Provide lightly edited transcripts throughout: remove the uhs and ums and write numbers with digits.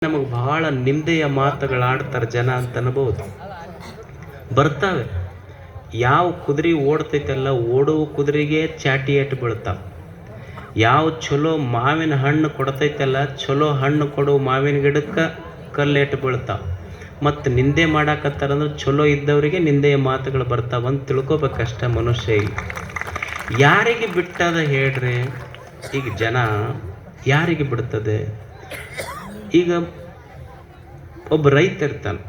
ನಮಗೆ ಬಹಳ ನಿಂದೆಯ ಮಾತುಗಳಾಡ್ತಾರೆ ಜನ ಅಂತ ಅನ್ಬೋದು. ಬರ್ತಾವೆ. ಯಾವ ಕುದುರೆ ಓಡ್ತೈತೆಲ್ಲ ಓಡುವ ಕುದುರೆಗೆ ಚಾಟಿ ಏಟು ಬೀಳ್ತಾವ. ಯಾವ ಚಲೋ ಮಾವಿನ ಹಣ್ಣು ಕೊಡ್ತೈತೆಲ್ಲ ಚಲೋ ಹಣ್ಣು ಕೊಡುವ ಮಾವಿನ ಗಿಡಕ್ಕೆ ಕಲ್ಲೇಟು ಬೀಳ್ತಾವ. ಮತ್ತು ನಿಂದೆ ಮಾಡಾಕತ್ತಾರಂದ್ರೆ ಚಲೋ ಇದ್ದವರಿಗೆ ನಿಂದೆಯ ಮಾತುಗಳು ಬರ್ತಾವಂತ ತಿಳ್ಕೊಬೇಕಷ್ಟ ಮನುಷ್ಯ. ಯಾರಿಗೆ ಬಿಟ್ಟದ ಹೇಳ್ರಿ? ಈಗ ಜನ ಯಾರಿಗೆ ಬಿಡ್ತದೆ? ಈಗ ಒಬ್ಬ ರೈತ ಇರ್ತಾನೆ.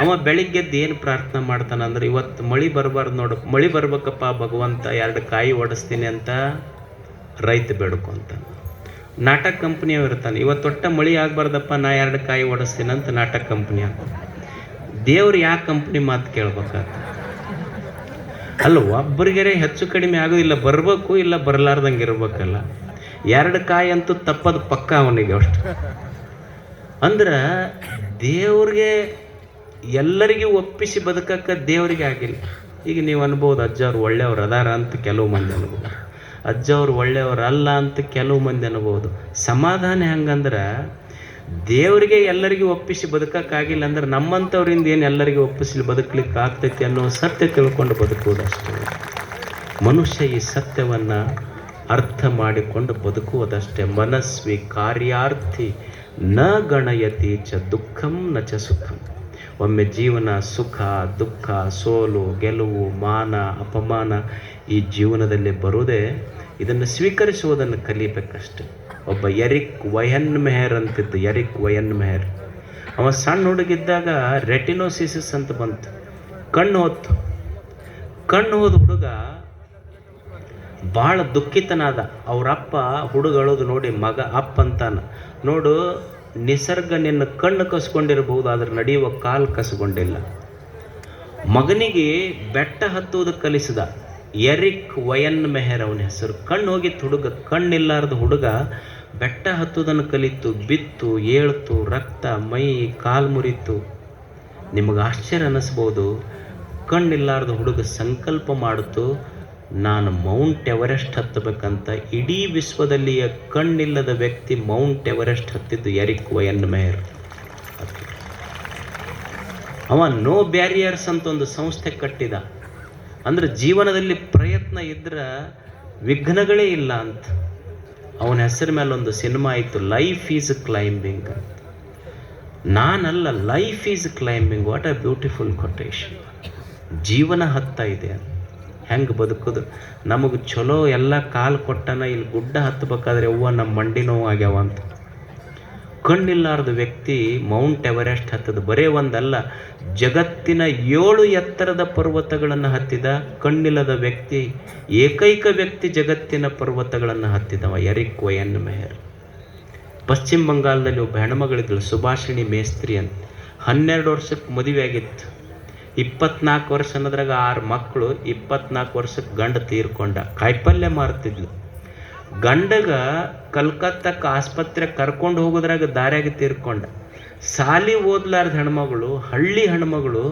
ಅವ ಬೆಳಿಗ್ಗೆದ್ದು ಏನು ಪ್ರಾರ್ಥನೆ ಮಾಡ್ತಾನೆ ಅಂದ್ರೆ, ಇವತ್ತು ಮಳೆ ಬರಬಾರ್ದು ನೋಡು, ಮಳೆ ಬರ್ಬೇಕಪ್ಪ ಭಗವಂತ, 2 ಕಾಯಿ ಓಡಿಸ್ತೀನಿ ಅಂತ ರೈತ ಬೇಡ್ಕೊಂತಾನೆ. ನಾಟಕ ಕಂಪ್ನಿಯವ್ ಇರ್ತಾನೆ, ಇವತ್ತು ಒಟ್ಟ ಮಳೆ ಆಗಬಾರ್ದಪ್ಪ, ನಾ 2 ಕಾಯಿ ಓಡಿಸ್ತೀನಿ ಅಂತ ನಾಟಕ ಕಂಪ್ನಿ ಅಂತ. ದೇವ್ರು ಯಾವ ಕಂಪ್ನಿ ಮಾತು ಕೇಳ್ಬೇಕಾತ? ಅಲ್ಲ, ಒಬ್ಬರಿಗೆರೆ ಹೆಚ್ಚು ಕಡಿಮೆ ಆಗೋದಿಲ್ಲ, ಬರಬೇಕು ಇಲ್ಲ ಬರಲಾರ್ದಂಗೆ ಇರ್ಬೇಕಲ್ಲ. 2 ಕಾಯಿ ಅಂತೂ ತಪ್ಪದು ಪಕ್ಕ ಅವನಿಗೆ ಅಷ್ಟು. ಅಂದ್ರೆ ದೇವ್ರಿಗೆ ಎಲ್ಲರಿಗೂ ಒಪ್ಪಿಸಿ ಬದುಕಕ್ಕೆ ದೇವರಿಗೆ ಆಗಿಲ್ಲ. ಈಗ ನೀವು ಅನ್ಬೋದು ಅಜ್ಜವ್ರು ಒಳ್ಳೆಯವ್ರು ಅದಾರ ಅಂತ ಕೆಲವು ಮಂದಿ ಅನ್ಬೋದು, ಅಜ್ಜವ್ರು ಒಳ್ಳೆಯವ್ರು ಅಲ್ಲ ಅಂತ ಕೆಲವು ಮಂದಿ ಅನ್ಬೋದು. ಸಮಾಧಾನ ಹೆಂಗಂದ್ರೆ, ದೇವರಿಗೆ ಎಲ್ಲರಿಗೂ ಒಪ್ಪಿಸಿ ಬದುಕಕ್ಕಾಗಿಲ್ಲ ಅಂದ್ರೆ ನಮ್ಮಂಥವ್ರಿಂದ ಏನು ಎಲ್ಲರಿಗೂ ಒಪ್ಪಿಸಿ ಬದುಕಲಿಕ್ಕೆ ಆಗ್ತೈತಿ ಅನ್ನೋ ಸತ್ಯ ತಿಳ್ಕೊಂಡು ಬದುಕುವುದಷ್ಟೇ. ಮನುಷ್ಯ ಈ ಸತ್ಯವನ್ನು ಅರ್ಥ ಮಾಡಿಕೊಂಡು ಬದುಕುವುದಷ್ಟೇ. ಮನಸ್ವಿ ಕಾರ್ಯಾರ್ಥಿ ನ ಗಣಯತಿ ಚ ದುಃಖಂ ನ ಚ ಸುಖಂ. ಒಮ್ಮೆ ಜೀವನ ಸುಖ ದುಃಖ ಸೋಲು ಗೆಲುವು ಮಾನ ಅಪಮಾನ ಈ ಜೀವನದಲ್ಲಿ ಬರುವುದೇ ಇದನ್ನು ಸ್ವೀಕರಿಸುವುದನ್ನು ಕಲಿಬೇಕಷ್ಟೆ. ಒಬ್ಬ ಎರಿಕ್ ವಯನ್ ಮೆಹರ್ ಅಂತಿದ್ದು, ಎರಿಕ್ ವಯನ್ ಮೆಹರ್. ಅವ ಸಣ್ಣ ಹುಡುಗಿದ್ದಾಗ ರೆಟಿನೋಸಿಸಿಸ್ ಅಂತ ಬಂತು, ಕಣ್ಣು ಹೋದ ಹುಡುಗ ಭಾಳ ದುಃಖಿತನಾದ. ಅವರಪ್ಪ ಹುಡುಗಳೋದು ನೋಡಿ ಮಗ ಅಪ್ಪ ಅಂತಾನ, ನೋಡು ನಿಸರ್ಗ ನಿನ್ನ ಕಣ್ಣು ಕಸ್ಕೊಂಡಿರಬಹುದು, ಆದ್ರೆ ನಡೆಯುವ ಕಾಲು ಕಸ್ಕೊಂಡಿಲ್ಲ. ಮಗನಿಗೆ ಬೆಟ್ಟ ಹತ್ತುವುದು ಕಲಿಸಿದ. ಎರಿಕ್ ವಯನ್ ಮೆಹರ್ ಅವನ ಹೆಸರು. ಕಣ್ಣು ಹೋಗಿತ್ತು ಹುಡುಗ, ಕಣ್ಣಿಲ್ಲಾರ್ದ ಹುಡುಗ ಬೆಟ್ಟ ಹತ್ತುವುದನ್ನು ಕಲಿತು, ಬಿತ್ತು ಏಳ್ತು, ರಕ್ತ ಮೈ ಕಾಲು ಮುರಿತು. ನಿಮಗೆ ಆಶ್ಚರ್ಯ ಅನ್ನಿಸ್ಬೋದು. ಕಣ್ಣಿಲ್ಲಾರ್ದ ಹುಡುಗ ಸಂಕಲ್ಪ ಮಾಡಿತು, ನಾನು ಮೌಂಟ್ ಎವರೆಸ್ಟ್ ಹತ್ತಬೇಕಂತ. ಇಡೀ ವಿಶ್ವದಲ್ಲಿಯ ಕಣ್ಣಿಲ್ಲದ ವ್ಯಕ್ತಿ ಮೌಂಟ್ ಎವರೆಸ್ಟ್ ಹತ್ತಿದ್ದು ಎರಿಕ್ ವಯನ್ ಮೆಹರ್. ಅವ ನೋ ಬ್ಯಾರಿಯರ್ಸ್ ಅಂತ ಒಂದು ಸಂಸ್ಥೆ ಕಟ್ಟಿದ. ಅಂದ್ರೆ ಜೀವನದಲ್ಲಿ ಪ್ರಯತ್ನ ಇದ್ರೆ ವಿಘ್ನಗಳೇ ಇಲ್ಲ ಅಂತ. ಅವನ ಹೆಸರ ಮೇಲೆ ಒಂದು ಸಿನಿಮಾ ಆಯಿತು, ಲೈಫ್ ಈಸ್ ಕ್ಲೈಂಬಿಂಗ್ ಅಂತ. ನಾನಲ್ಲ, life is climbing. What a beautiful quotation. ಜೀವನ ಹತ್ತಾ ಇದೆ, ಹೆಂಗೆ ಬದುಕೋದು? ನಮಗೆ ಚಲೋ ಎಲ್ಲ ಕಾಲು ಕೊಟ್ಟನ, ಇಲ್ಲಿ ಗುಡ್ಡ ಹತ್ತಬೇಕಾದ್ರೆ ಅವ್ವ ನಮ್ಮ ಮಂಡಿ ನೋವು ಆಗ್ಯಾವ ಅಂತ. ಕಣ್ಣಿಲ್ಲಾರ್ದ ವ್ಯಕ್ತಿ ಮೌಂಟ್ ಎವರೆಸ್ಟ್ ಹತ್ತದ. ಬರೇ ಒಂದಲ್ಲ, ಜಗತ್ತಿನ 7 ಎತ್ತರದ ಪರ್ವತಗಳನ್ನು ಹತ್ತಿದ. ಕಣ್ಣಿಲ್ಲದ ವ್ಯಕ್ತಿ, ಏಕೈಕ ವ್ಯಕ್ತಿ ಜಗತ್ತಿನ ಪರ್ವತಗಳನ್ನು ಹತ್ತಿದವ ಎರಿಕ್ ವಯನ್ ಮೆಹರ್. ಪಶ್ಚಿಮ ಬಂಗಾಳದಲ್ಲಿ ಒಬ್ಬ ಹೆಣ್ಮಗಳಿದ್ಳು, ಸುಭಾಷಿಣಿ ಮೇಸ್ತ್ರಿ ಅಂತ. 12 ವರ್ಷಕ್ಕೆ ಮದುವೆ ಆಗಿತ್ತು. 24 ವರ್ಷ ಅನ್ನೋದ್ರಾಗ 6 ಮಕ್ಕಳು. 24 ವರ್ಷಕ್ಕೆ ಗಂಡ ತೀರ್ಕೊಂಡ. ಕಾಯಿಪಲ್ಯ ಮಾರ್ತಿದ್ಲು. ಗಂಡಗ ಕಲ್ಕತ್ತಕ್ಕೆ ಆಸ್ಪತ್ರೆ ಕರ್ಕೊಂಡು ಹೋಗೋದ್ರಾಗ ದಾರ್ಯಾಗ ತೀರ್ಕೊಂಡ. ಸಾಲಿ ಓದ್ಲಾರ್ದ ಹೆಣ್ಮಗಳು, ಹಳ್ಳಿ ಹೆಣ್ಮಗಳು.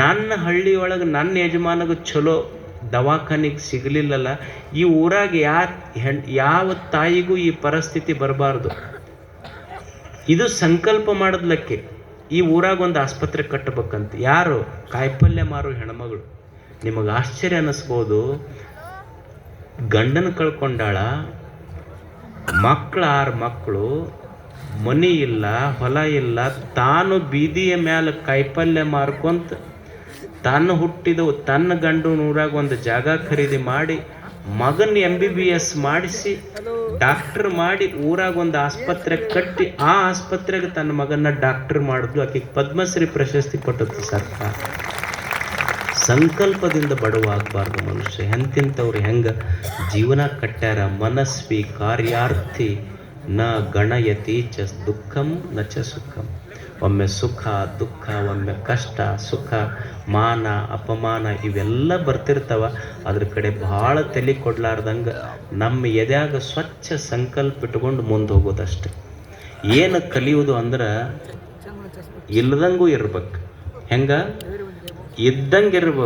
ನನ್ನ ಹಳ್ಳಿಯೊಳಗೆ ನನ್ನ ಯಜಮಾನಗ ಚಲೋ ದವಾಖಾನಿಗೆ ಸಿಗಲಿಲ್ಲಲ್ಲ, ಈ ಊರಾಗ ಯಾವ ತಾಯಿಗೂ ಈ ಪರಿಸ್ಥಿತಿ ಬರಬಾರ್ದು. ಇದು ಸಂಕಲ್ಪ ಮಾಡಿದ್ಲಕ್ಕೆ, ಈ ಊರಾಗ ಒಂದು ಆಸ್ಪತ್ರೆ ಕಟ್ಟಬೇಕಂತ. ಯಾರು? ಕಾಯಿಪಲ್ಯ ಮಾರೋ ಹೆಣ್ಮಗಳು. ನಿಮಗೆ ಆಶ್ಚರ್ಯ ಅನ್ನಿಸ್ಬೋದು. ಗಂಡನ ಕಳ್ಕೊಂಡಾಳ, 6 ಮಕ್ಕಳು, ಮನೆ ಇಲ್ಲ, ಹೊಲ ಇಲ್ಲ. ತಾನು ಬೀದಿಯ ಮೇಲೆ ಕಾಯಿಪಲ್ಯ ಮಾರ್ಕೊಂತ ತಾನು ಹುಟ್ಟಿದ ತನ್ನ ಗಂಡನ ಊರಾಗ ಒಂದು ಜಾಗ ಖರೀದಿ ಮಾಡಿ, ಮಗನ MBBS ಮಾಡಿಸಿ, ಡಾಕ್ಟರ್ ಮಾಡಿ, ಊರಾಗ ಒಂದು ಆಸ್ಪತ್ರೆ ಕಟ್ಟಿ, ಆ ಆಸ್ಪತ್ರೆಗೆ ತನ್ನ ಮಗನ ಡಾಕ್ಟರ್ ಮಾಡಿದ್ಲು. ಆಕೆಗೆ ಪದ್ಮಶ್ರೀ ಪ್ರಶಸ್ತಿ ಕೊಟ್ಟದ್ದು ಸರ್ಕಾರ. ಸಂಕಲ್ಪದಿಂದ ಬಡವಾಗಬಾರ್ದು ಮನುಷ್ಯ. ಎಂತಿಂಥವ್ರು ಹೆಂಗೆ ಜೀವನ ಕಟ್ಟ್ಯಾರ. ಮನಸ್ವಿ ಕಾರ್ಯಾರ್ಥಿ ನ ಗಣಯತಿ ಚ ದುಃಖಂ ನ ಚ ಸುಖಂ. ಒಮ್ಮೆ ಸುಖ ದುಃಖ, ಒಮ್ಮೆ ಕಷ್ಟ ಸುಖ, ಮಾನ ಅಪಮಾನ ಇವೆಲ್ಲ ಬರ್ತಿರ್ತಾವ. ಅದ್ರ ಕಡೆ ಭಾಳ ತಲೆ ಕೊಡ್ಲಾರ್ದಂಗೆ ನಮ್ಮ ಎದ್ಯಾಗ ಸ್ವಚ್ಛ ಸಂಕಲ್ಪ ಇಟ್ಕೊಂಡು ಮುಂದೆ ಹೋಗೋದಷ್ಟೆ. ಏನು ಕಲಿಯೋದು ಅಂದ್ರೆ, ಇಲ್ದಂಗೂ ಇರ್ಬೇಕು, ಹೆಂಗ ಇದ್ದಂಗೆ ಇರ್ಬೇಕು.